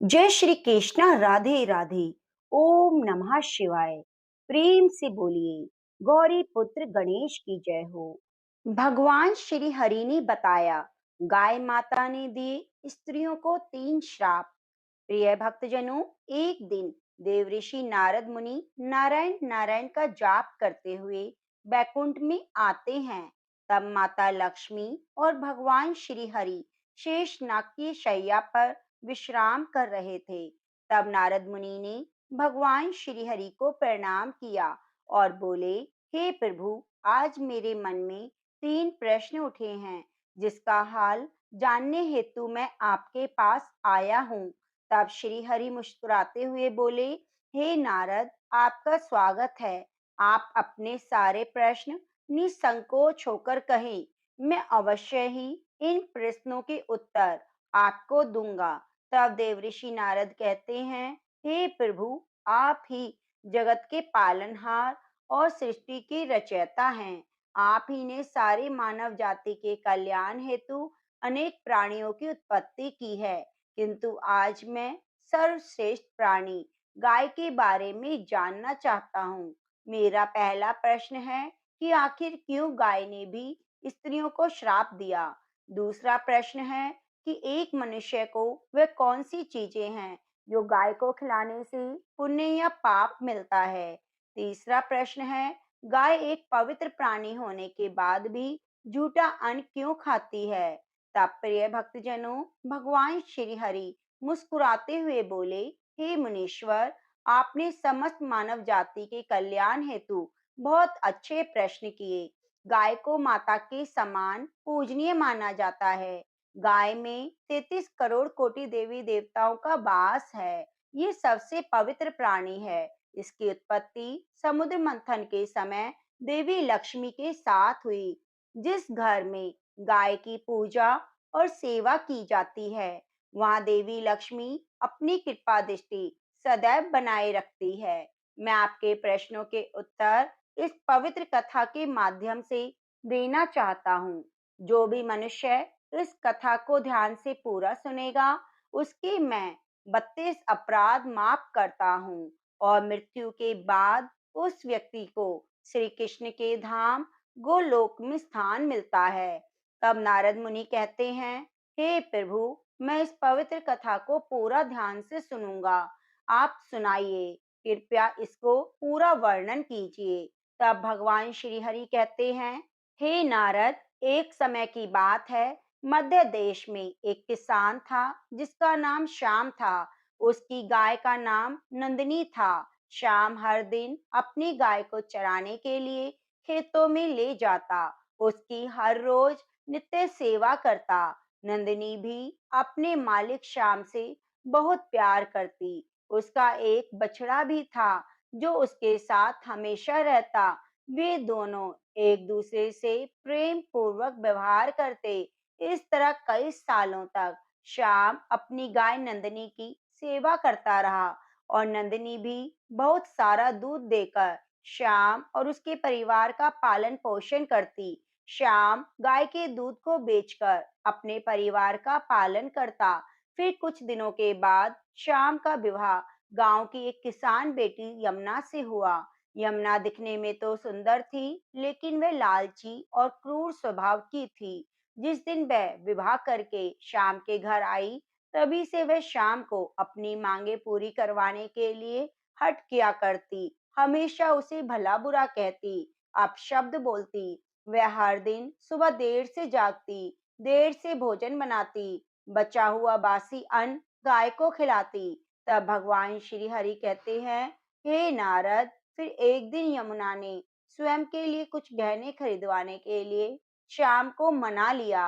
जय श्री कृष्णा, राधे राधे। ओम नमः शिवाय। प्रेम से बोलिए, गौरी पुत्र गणेश की जय हो। भगवान श्री हरि ने बताया, गाय माता ने दिए स्त्रियों को 3 श्राप। प्रिय भक्तजनों, एक दिन देवऋषि नारद मुनि नारायण नारायण का जाप करते हुए बैकुंठ में आते हैं। तब माता लक्ष्मी और भगवान श्री हरि शेषनाग की शैया पर विश्राम कर रहे थे। तब नारद मुनि ने भगवान श्री हरि को प्रणाम किया और बोले, हे प्रभु, आज मेरे मन में 3 प्रश्न उठे हैं, जिसका हाल जानने हेतु मैं आपके पास आया हूँ। तब श्री हरि मुस्कुराते हुए बोले, हे नारद, आपका स्वागत है। आप अपने सारे प्रश्न निसंकोच होकर कहें, मैं अवश्य ही इन प्रश्नों के उत्तर आपको दूंगा। तब देवऋषि नारद कहते हैं, हे प्रभु, आप ही जगत के पालनहार और सृष्टि के रचयिता हैं। आप ही ने सारे मानव जाति के कल्याण हेतु अनेक प्राणियों की उत्पत्ति की है, किंतु आज मैं सर्वश्रेष्ठ प्राणी गाय के बारे में जानना चाहता हूँ। मेरा पहला प्रश्न है कि आखिर क्यों गाय ने भी स्त्रियों को श्राप दिया। दूसरा प्रश्न है कि एक मनुष्य को वह कौन सी चीजें हैं जो गाय को खिलाने से पुण्य या पाप मिलता है। तीसरा प्रश्न है, गाय एक पवित्र प्राणी होने के बाद भी झूठा अन्न क्यों खाती है। तब प्रिय भक्तजनों, भगवान श्री हरि मुस्कुराते हुए बोले, हे मुनीश्वर, आपने समस्त मानव जाति के कल्याण हेतु बहुत अच्छे प्रश्न किए। गाय को माता के समान पूजनीय माना जाता है। गाय में 33 करोड़ कोटि देवी देवताओं का वास है। ये सबसे पवित्र प्राणी है। इसकी उत्पत्ति समुद्र मंथन के समय देवी लक्ष्मी के साथ हुई। जिस घर में गाय की पूजा और सेवा की जाती है, वहां देवी लक्ष्मी अपनी कृपा दृष्टि सदैव बनाए रखती है। मैं आपके प्रश्नों के उत्तर इस पवित्र कथा के माध्यम से देना चाहता हूँ। जो भी मनुष्य इस कथा को ध्यान से पूरा सुनेगा, उसके मैं 32 अपराध माफ करता हूँ और मृत्यु के बाद उस व्यक्ति को श्री कृष्ण के धाम गोलोक में स्थान मिलता है। तब नारद मुनि कहते हैं, हे प्रभु, मैं इस पवित्र कथा को पूरा ध्यान से सुनूंगा। आप सुनाइए, कृपया इसको पूरा वर्णन कीजिए। तब भगवान श्री हरि कहते हैं, हे नारद, एक समय की बात है। मध्य देश में एक किसान था, जिसका नाम श्याम था। उसकी गाय का नाम नंदिनी था। श्याम हर दिन अपनी गाय को चराने के लिए खेतों में ले जाता। उसकी हर रोज नित्य सेवा करता। नंदिनी भी अपने मालिक श्याम से बहुत प्यार करती। उसका एक बछड़ा भी था, जो उसके साथ हमेशा रहता। वे दोनों एक दूसरे से प्रेम पूर्वक व्यवहार करते। इस तरह कई सालों तक श्याम अपनी गाय नंदिनी की सेवा करता रहा और नंदिनी भी बहुत सारा दूध देकर श्याम और उसके परिवार का पालन पोषण करती। श्याम गाय के दूध को बेचकर अपने परिवार का पालन करता। फिर कुछ दिनों के बाद श्याम का विवाह गांव की एक किसान बेटी यमुना से हुआ। यमुना दिखने में तो सुंदर थी, लेकिन वह लालची और क्रूर स्वभाव की थी। जिस दिन वह विवाह करके श्याम के घर आई, तभी से वह श्याम को अपनी मांगे पूरी करवाने के लिए हट किया करती। हमेशा उसे भला बुरा कहती, अपशब्द बोलती। वह हर दिन सुबह देर से जागती, देर से भोजन बनाती, बचा हुआ बासी अन्न गाय को खिलाती। तब भगवान श्री हरि कहते हैं, हे नारद, फिर एक दिन यमुना ने स्वयं के लिए कुछ गहने खरीदवाने के लिए श्याम को मना लिया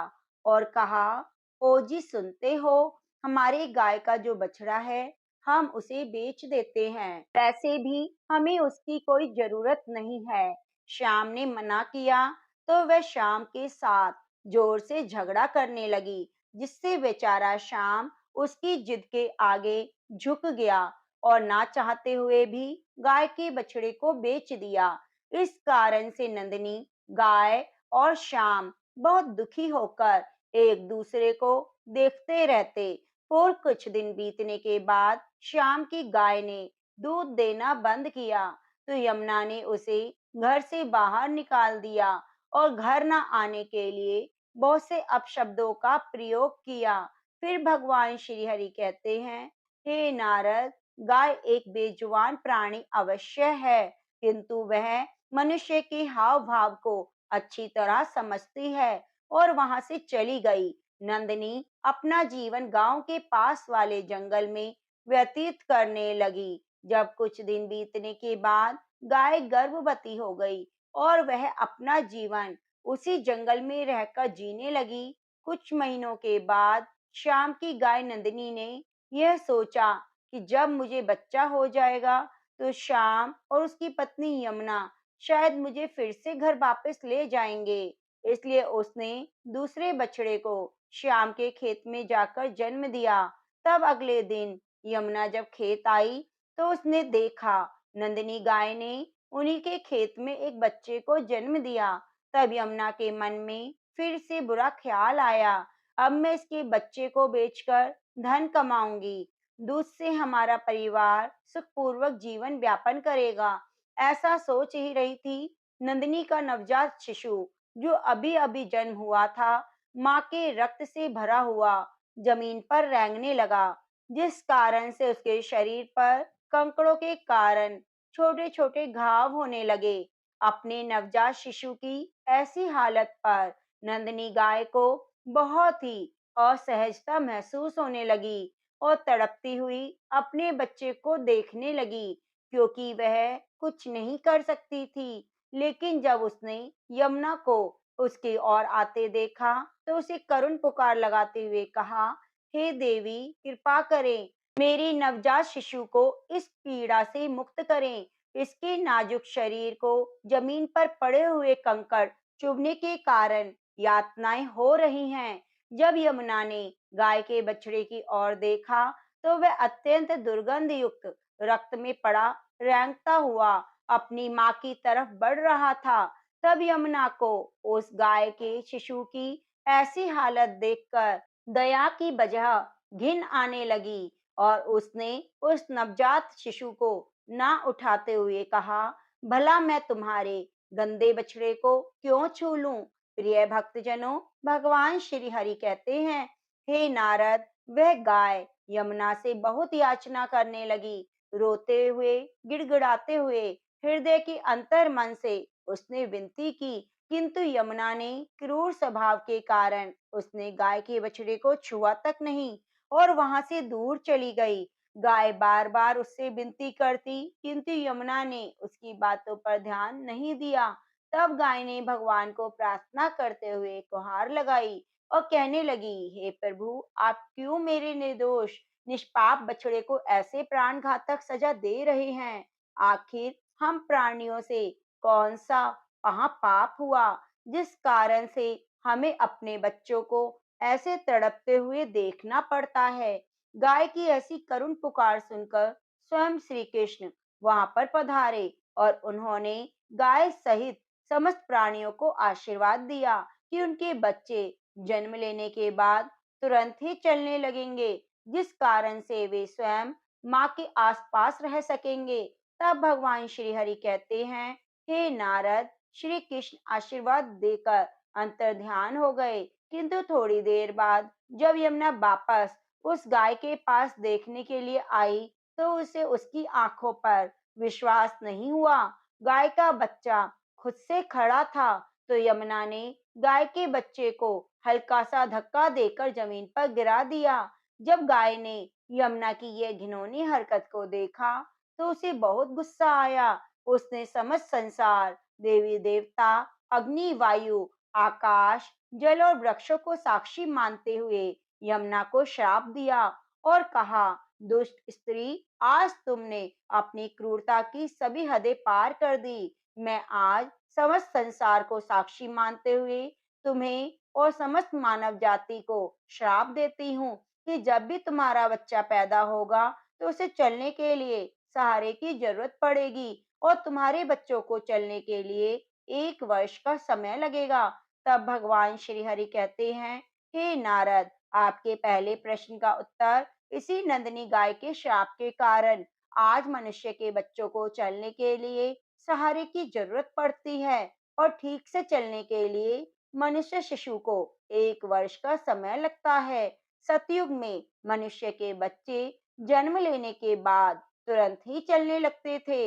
और कहा, ओ जी, सुनते हो, हमारी गाय का जो बछड़ा है, हम उसे बेच देते हैं। वैसे भी हमें उसकी कोई जरूरत नहीं है। श्याम ने मना किया तो वह श्याम के साथ जोर से झगड़ा करने लगी, जिससे बेचारा श्याम उसकी जिद के आगे झुक गया और ना चाहते हुए भी गाय के बछड़े को बेच दिया। इस कारण से नंदिनी, गाय और श्याम बहुत दुखी होकर एक दूसरे को देखते रहते। और कुछ दिन बीतने के बाद श्याम की गाय ने दूध देना बंद किया, तो यमुना ने उसे घर से बाहर निकाल दिया और घर न आने के लिए बहुत से अपशब्दों का प्रयोग किया। फिर भगवान श्री हरि कहते हैं, हे नारद, गाय एक बेजुबान प्राणी अवश्य है, किंतु वह मनुष्य के हाव भाव को अच्छी तरह समझती है और वहां से चली गई। नंदिनी अपना जीवन गांव के पास वाले जंगल में व्यतीत करने लगी। जब कुछ दिन बीतने के बाद गाय गर्भवती हो गई और वह अपना जीवन उसी जंगल में रहकर जीने लगी। कुछ महीनों के बाद शाम की गाय नंदिनी ने यह सोचा कि जब मुझे बच्चा हो जाएगा तो श्याम और उसकी पत्नी यमुना शायद मुझे फिर से घर वापस ले जाएंगे। इसलिए उसने दूसरे बछड़े को श्याम के खेत में जाकर जन्म दिया। तब अगले दिन यमुना जब खेत आई तो उसने देखा नंदिनी गाय ने उन्हीं के खेत में एक बच्चे को जन्म दिया। तब यमुना के मन में फिर से बुरा ख्याल आया, अब मैं इसके बच्चे को बेचकर धन कमाऊंगी, दूध से हमारा परिवार सुखपूर्वक जीवन व्यापन करेगा। ऐसा सोच ही रही थी, नंदिनी का नवजात शिशु जो अभी अभी जन्म हुआ था, माँ के रक्त से भरा हुआ जमीन पर रेंगने लगा, जिस कारण से उसके शरीर पर कंकड़ों के कारण छोटे छोटे घाव होने लगे। अपने नवजात शिशु की ऐसी हालत पर नंदिनी गाय को बहुत ही असहजता महसूस होने लगी और तड़पती हुई अपने बच्चे को देखने लगी, क्योंकि वह कुछ नहीं कर सकती थी। लेकिन जब उसने यमुना को उसकी ओर आते देखा तो उसे करुण पुकार लगाते हुए कहा, हे देवी, कृपा करें, मेरी नवजात शिशु को इस पीड़ा से मुक्त करें। इसके नाजुक शरीर को जमीन पर पड़े हुए कंकड़ चुभने के कारण यातनाएं हो रही हैं। जब यमुना ने गाय के बछड़े की ओर देखा तो वह अत्यंत दुर्गंध युक्त रक्त में पड़ा रेंगता हुआ अपनी माँ की तरफ बढ़ रहा था। तब यमुना को उस गाय के शिशु की ऐसी हालत देखकर दया की बजाय घिन आने लगी और उसने उस नवजात शिशु को ना उठाते हुए कहा, भला मैं तुम्हारे गंदे बछड़े को क्यों छू लूं। प्रिय भक्तजनों, भगवान श्री हरि कहते हैं, हे नारद, वह गाय यमुना से बहुत याचना करने लगी। रोते हुए, गिड़गिड़ाते हुए, हृदय के अंतर मन से उसने विनती की, किंतु यमुना ने क्रूर स्वभाव के कारण उसने गाय के बछड़े को छुआ तक नहीं और वहां से दूर चली गई। गाय बार बार उससे विनती करती, किंतु यमुना ने उसकी बातों पर ध्यान नहीं दिया। तब गाय ने भगवान को प्रार्थना करते हुए गुहार लगाई और कहने लगी, हे प्रभु, आप क्यों मेरे निर्दोष निष्पाप बछड़े को ऐसे प्राणघातक सजा दे रहे हैं। आखिर हम प्राणियों से कौन सा महापाप हुआ जिस कारण से हमें अपने बच्चों को ऐसे तड़पते हुए देखना पड़ता है। गाय की ऐसी करुण पुकार सुनकर स्वयं श्री कृष्ण वहां पर पधारे और उन्होंने गाय सहित समस्त प्राणियों को आशीर्वाद दिया कि उनके बच्चे जन्म लेने के बाद तुरंत ही चलने लगेंगे, जिस कारण से वे स्वयं माँ के आसपास रह सकेंगे। तब भगवान श्री हरि कहते हैं, हे नारद, श्री कृष्ण आशीर्वाद देकर अंतर्ध्यान हो गए, किंतु थोड़ी देर बाद जब यमुना वापस उस गाय के पास देखने के लिए आई तो उसे उसकी आंखों पर विश्वास नहीं हुआ। गाय का बच्चा खुद से खड़ा था, तो यमुना ने गाय के बच्चे को हल्का सा धक्का देकर जमीन पर गिरा दिया। जब गाय ने यमुना की यह घिनौनी हरकत को देखा तो उसे बहुत गुस्सा आया। उसने समस्त संसार, देवी देवता, अग्नि, वायु, आकाश, जल और वृक्षों को साक्षी मानते हुए यमुना को श्राप दिया और कहा, दुष्ट स्त्री, आज तुमने अपनी क्रूरता की सभी हदें पार कर दी। मैं आज समस्त संसार को साक्षी मानते हुए तुम्हें और समस्त मानव जाति को श्राप देती हूँ कि जब भी तुम्हारा बच्चा पैदा होगा तो उसे चलने के लिए सहारे की जरूरत पड़ेगी और तुम्हारे बच्चों को चलने के लिए 1 वर्ष का समय लगेगा। तब भगवान श्री हरि कहते हैं, हे नारद, आपके पहले प्रश्न का उत्तर, इसी नंदिनी गाय के श्राप के कारण आज मनुष्य के बच्चों को चलने के लिए सहारे की जरूरत पड़ती है, और ठीक से चलने के लिए मनुष्य शिशु को 1 वर्ष का समय लगता है। सतयुग में मनुष्य के बच्चे जन्म लेने के बाद तुरंत ही चलने लगते थे।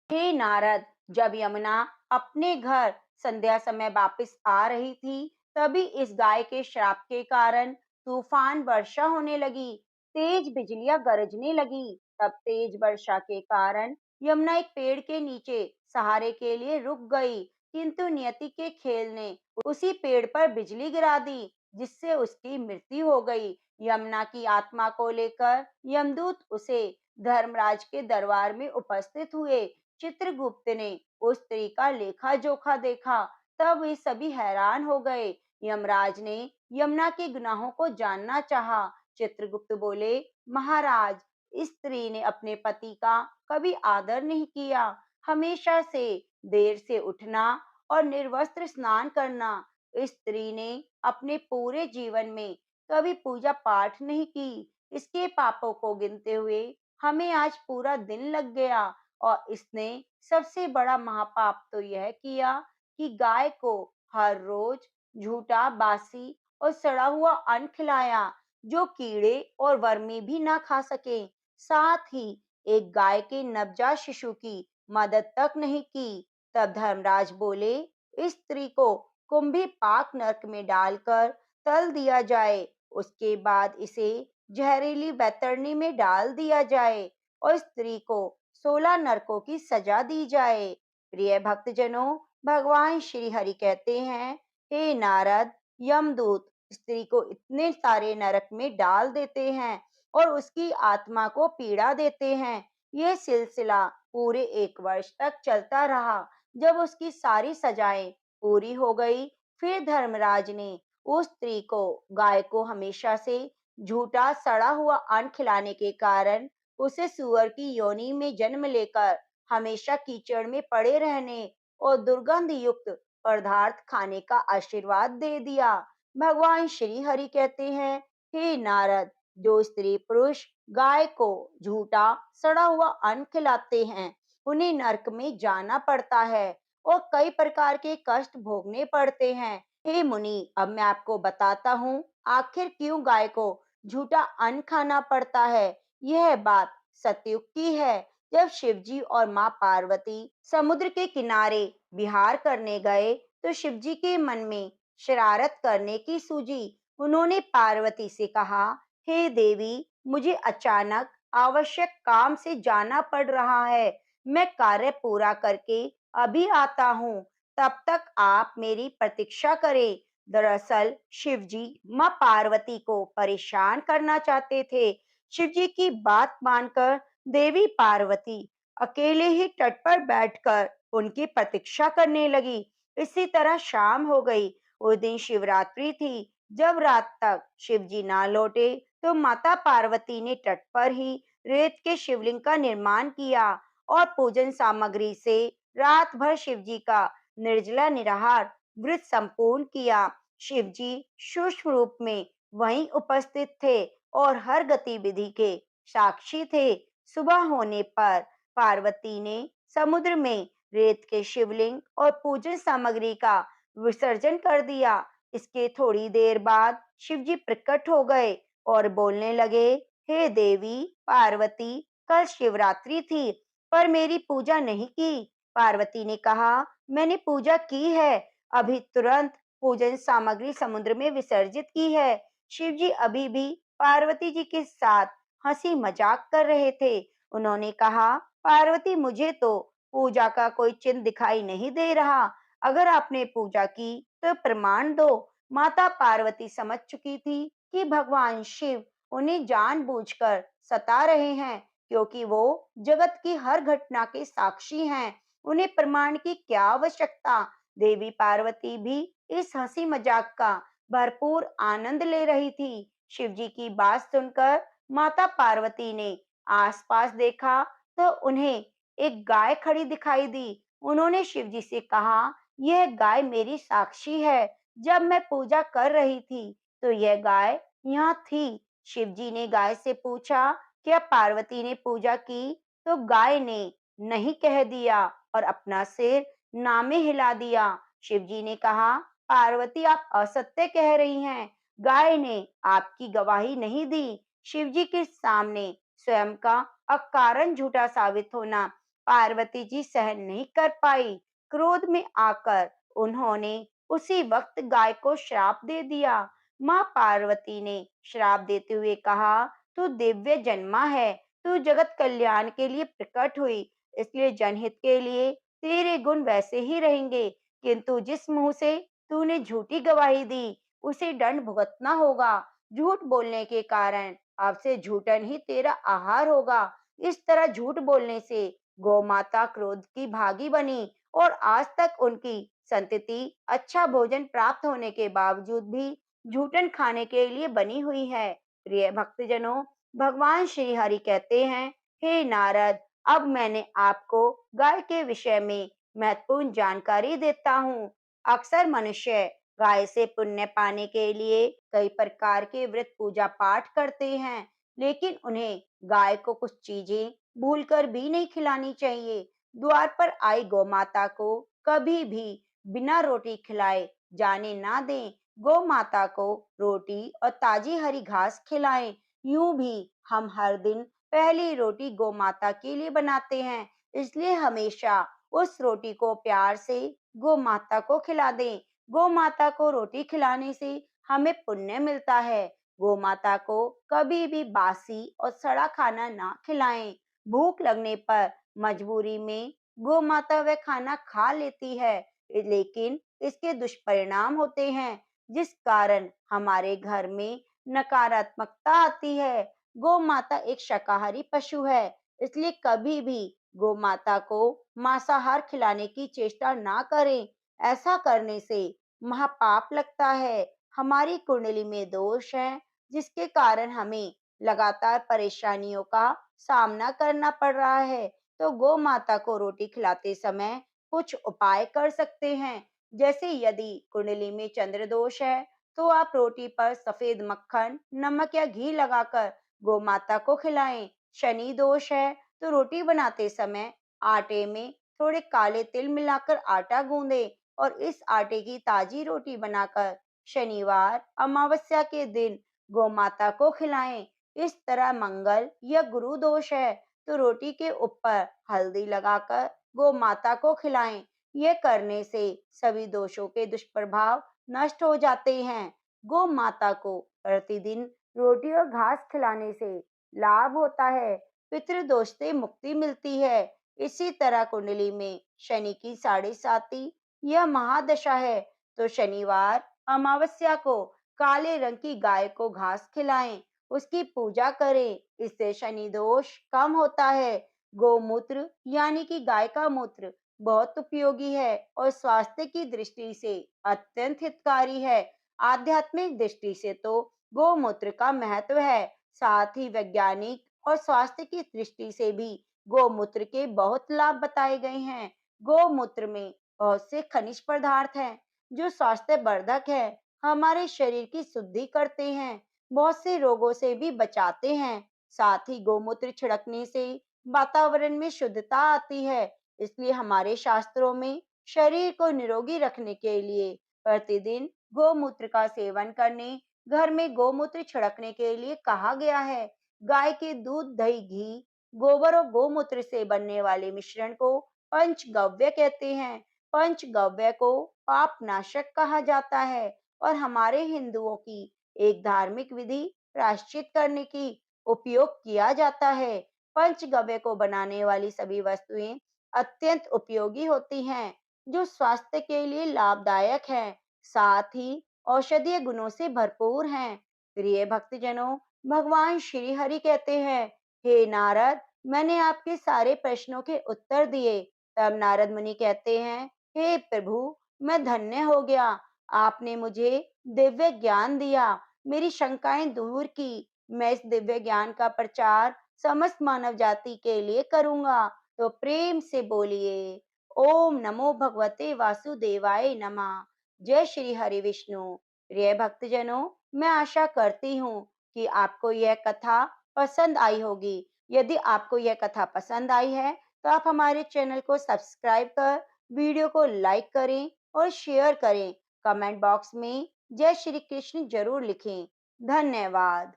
हे नारद, जब यमुना अपने घर संध्या समय वापस आ रही थी, तभी इस गाय के श्राप के कारण तूफान वर्षा होने लगी, तेज बिजलियां गरजने लगी। तब तेज वर्षा के कारण यमुना एक पेड़ के नीचे सहारे के लिए रुक गई, किंतु नियति के खेल ने उसी पेड़ पर बिजली गिरा दी, जिससे उसकी मृत्यु हो गई। यमुना की आत्मा को लेकर यमदूत उसे धर्मराज के दरबार में उपस्थित हुए। चित्रगुप्त ने उस स्त्री का लेखा जोखा देखा, तब वे सभी हैरान हो गए। यमराज ने यमुना के गुनाहों को जानना चाहा। चित्रगुप्त बोले, महाराज, इस स्त्री ने अपने पति का कभी आदर नहीं किया, हमेशा से देर से उठना और निर्वस्त्र स्नान करना। इस स्त्री ने अपने पूरे जीवन में कभी पूजा पाठ नहीं की। इसके पापों को गिनते हुए हमें आज पूरा दिन लग गया, और इसने सबसे बड़ा महापाप तो यह किया कि गाय को हर रोज झूठा, बासी और सड़ा हुआ अन्न खिलाया, जो कीड़े और वर्मी भी ना खा सके। साथ ही एक गाय के नवजात शिशु की मदद तक नहीं की। तब धर्मराज बोले, इस स्त्री को कुंभी पाक नरक में डालकर तल दिया जाए, उसके बाद इसे जहरीली बैतरणी में डाल दिया जाए और स्त्री को 16 नरकों की सजा दी जाए। प्रिय भक्तजनों, भगवान श्री हरि कहते हैं, हे नारद, यमदूत स्त्री को इतने सारे नरक में डाल देते हैं और उसकी आत्मा को पीड़ा देते हैं। यह सिलसिला पूरे 1 वर्ष तक चलता रहा। जब उसकी सारी सजाएं पूरी हो गई, फिर धर्मराज ने उस स्त्री को गाय को हमेशा से झूठा सड़ा हुआ अन्न खिलाने के कारण उसे सूअर की योनि में जन्म लेकर हमेशा कीचड़ में पड़े रहने और दुर्गंध युक्त पदार्थ खाने का आशीर्वाद दे दिया। भगवान श्री हरि कहते हैं, हे नारद, जो स्त्री पुरुष गाय को झूठा सड़ा हुआ अन्न खिलाते हैं, उन्हें नरक में जाना पड़ता है और कई प्रकार के कष्ट भोगने पड़ते हैं। हे मुनि, अब मैं आपको बताता हूँ आखिर क्यों गाय को झूठा अन्न खाना पड़ता है। यह बात सतयुग की है, जब शिवजी और माँ पार्वती समुद्र के किनारे विहार करने गए, तो शिवजी के मन में शरारत करने की सूझी। उन्होंने पार्वती से कहा, हे देवी, मुझे अचानक आवश्यक काम से जाना पड़ रहा है, मैं कार्य पूरा करके अभी आता हूँ, तब तक आप मेरी प्रतीक्षा करें। दरअसल शिवजी माँ पार्वती को परेशान करना चाहते थे। शिवजी की बात मानकर देवी पार्वती अकेले ही तट पर बैठकर उनकी प्रतीक्षा करने लगी। इसी तरह शाम हो गई। उस दिन शिवरात्रि थी। जब रात तक शिवजी ना लौटे, तो माता पार्वती ने तट पर ही रेत के शिवलिंग का निर्माण किया और पूजन सामग्री से रात भर शिवजी का निर्जला निराहार व्रत संपूर्ण किया। शिवजी सूक्ष्म रूप में वहीं उपस्थित थे और हर गतिविधि के साक्षी थे। सुबह होने पर पार्वती ने समुद्र में रेत के शिवलिंग और पूजन सामग्री का विसर्जन कर दिया। इसके थोड़ी देर बाद शिवजी प्रकट हो गए और बोलने लगे, हे देवी पार्वती, कल शिवरात्रि थी, पर मेरी पूजा नहीं की। पार्वती ने कहा, मैंने पूजा की है, अभी तुरंत पूजन सामग्री समुद्र में विसर्जित की है। शिवजी अभी भी पार्वती जी के साथ हंसी मजाक कर रहे थे। उन्होंने कहा, पार्वती, मुझे तो पूजा का कोई चिन्ह दिखाई नहीं दे रहा। अगर आपने पूजा की तो प्रमाण दो। माता पार्वती समझ चुकी थी कि भगवान शिव उन्हें जानबूझकर सता रहे हैं, क्योंकि वो जगत की हर घटना के साक्षी हैं। उन्हें प्रमाण की क्या आवश्यकता। देवी पार्वती भी इस हंसी मजाक का भरपूर आनंद ले रही थी। शिवजी की बात सुनकर माता पार्वती ने आसपास देखा, तो उन्हें एक गाय खड़ी दिखाई दी। उन्होंने शिवजी से कहा, यह गाय मेरी साक्षी है। जब मैं पूजा कर रही थी, तो यह गाय यहाँ थी। शिव जी ने गाय से पूछा, क्या पार्वती ने पूजा की? तो गाय ने नहीं कह दिया और अपना सिर ना में हिला दिया। शिव जी ने कहा, पार्वती आप असत्य कह रही हैं। गाय ने आपकी गवाही नहीं दी। शिव जी के सामने स्वयं का अकारण झूठा साबित होना पार्वती जी सहन नहीं कर पाई। क्रोध में आकर उन्होंने उसी वक्त गाय को श्राप दे दिया। माँ पार्वती ने श्राप देते हुए कहा, तू दिव्य जन्मा है, तू जगत कल्याण के लिए प्रकट हुई, इसलिए जनहित के लिए तेरे गुण वैसे ही रहेंगे, किंतु जिस मुंह से तूने झूठी गवाही दी उसे दंड भुगतना होगा। झूठ बोलने के कारण अब से झूठन ही तेरा आहार होगा। इस तरह झूठ बोलने से गौ माता क्रोध की भागी बनी और आज तक उनकी संतति अच्छा भोजन प्राप्त होने के बावजूद भी झूठन खाने के लिए बनी हुई है। प्रिय भक्तजनों, भगवान श्री हरि कहते हैं, हे नारद, अब मैंने आपको गाय के विषय में महत्वपूर्ण जानकारी देता हूँ। अक्सर मनुष्य गाय से पुण्य पाने के लिए कई प्रकार के व्रत पूजा पाठ करते हैं, लेकिन उन्हें गाय को कुछ चीजें भूलकर भी नहीं खिलानी चाहिए। द्वार पर आई गौ माता को कभी भी बिना रोटी खिलाए जाने ना दें। गौ माता को रोटी और ताजी हरी घास खिलाएं। यूं भी हम हर दिन पहली रोटी गौ माता के लिए बनाते हैं, इसलिए हमेशा उस रोटी को प्यार से गौ माता को खिला दें। गौ माता को रोटी खिलाने से हमें पुण्य मिलता है। गौ माता को कभी भी बासी और सड़ा खाना ना खिलाएं। भूख लगने पर मजबूरी में गौ माता वह खाना खा लेती है, लेकिन इसके दुष्परिणाम होते हैं, जिस कारण हमारे घर में नकारात्मकता आती है। गौ माता एक शाकाहारी पशु है, इसलिए कभी भी गौ माता को मांसाहार खिलाने की चेष्टा ना करें। ऐसा करने से महापाप लगता है। हमारी कुंडली में दोष है, जिसके कारण हमें लगातार परेशानियों का सामना करना पड़ रहा है। तो गौ माता को रोटी खिलाते समय कुछ उपाय कर सकते हैं। जैसे यदि कुंडली में चंद्र दोष है, तो आप रोटी पर सफेद मक्खन, नमक या घी लगाकर गौ माता को खिलाएं। शनि दोष है, तो रोटी बनाते समय आटे में थोड़े काले तिल मिलाकर आटा गूंदें और इस आटे की ताजी रोटी बनाकर शनिवार अमावस्या के दिन गौ माता को खिलाएं। इस तरह मंगल या गुरु दोष है, तो रोटी के ऊपर हल्दी लगाकर गौ माता को खिलाएं। यह करने से सभी दोषों के दुष्प्रभाव नष्ट हो जाते हैं। गौ माता को प्रतिदिन रोटी और घास खिलाने से लाभ होता है, पितृदोष से मुक्ति मिलती है। इसी तरह कुंडली में शनि की 7.5 यह महादशा है, तो शनिवार अमावस्या को काले रंग की गाय को घास खिलाएं, उसकी पूजा करें, इससे शनि दोष कम होता है। गौमूत्र यानी कि गाय का मूत्र बहुत उपयोगी है और स्वास्थ्य की दृष्टि से अत्यंत हितकारी है। आध्यात्मिक दृष्टि से तो गौमूत्र का महत्व है, साथ ही वैज्ञानिक और स्वास्थ्य की दृष्टि से भी गौमूत्र के बहुत लाभ बताए गए हैं। गौमूत्र में बहुत से खनिज पदार्थ हैं, जो स्वास्थ्य वर्धक है, हमारे शरीर की शुद्धि करते हैं, बहुत से रोगों से भी बचाते हैं। साथ ही गौमूत्र छिड़कने से वातावरण में शुद्धता आती है, इसलिए हमारे शास्त्रों में शरीर को निरोगी रखने के लिए प्रतिदिन गौमूत्र का सेवन करने, घर में गौमूत्र छिड़कने के लिए कहा गया है। गाय के दूध, दही, घी, गोबर और गौमूत्र से बनने वाले मिश्रण को पंचगव्य कहते हैं। पंचगव्य को पाप नाशक कहा जाता है और हमारे हिंदुओं की एक धार्मिक विधि प्रायश्चित करने की उपयोग किया जाता है। पंचगव्य को बनाने वाली सभी वस्तुएं अत्यंत उपयोगी होती हैं, जो स्वास्थ्य के लिए लाभदायक हैं, साथ ही औषधीय गुणों से भरपूर हैं। प्रिय भक्तजनों, भगवान श्री हरि कहते हैं, हे नारद, मैंने आपके सारे प्रश्नों के उत्तर दिए। तब नारद मुनि कहते हैं, हे प्रभु, मैं धन्य हो गया। आपने मुझे दिव्य ज्ञान दिया, मेरी शंकाएं दूर की। मैं इस दिव्य ज्ञान का प्रचार समस्त मानव जाति के लिए करूंगा। तो प्रेम से बोलिए, ओम नमो भगवते वासुदेवाय नमः। जय श्री हरि विष्णु। प्रिय भक्तजनों, मैं आशा करती हूँ कि आपको यह कथा पसंद आई होगी। यदि आपको यह कथा पसंद आई है, तो आप हमारे चैनल को सब्सक्राइब कर वीडियो को लाइक करें और शेयर करें। कमेंट बॉक्स में जय श्री कृष्ण जरूर लिखें। धन्यवाद।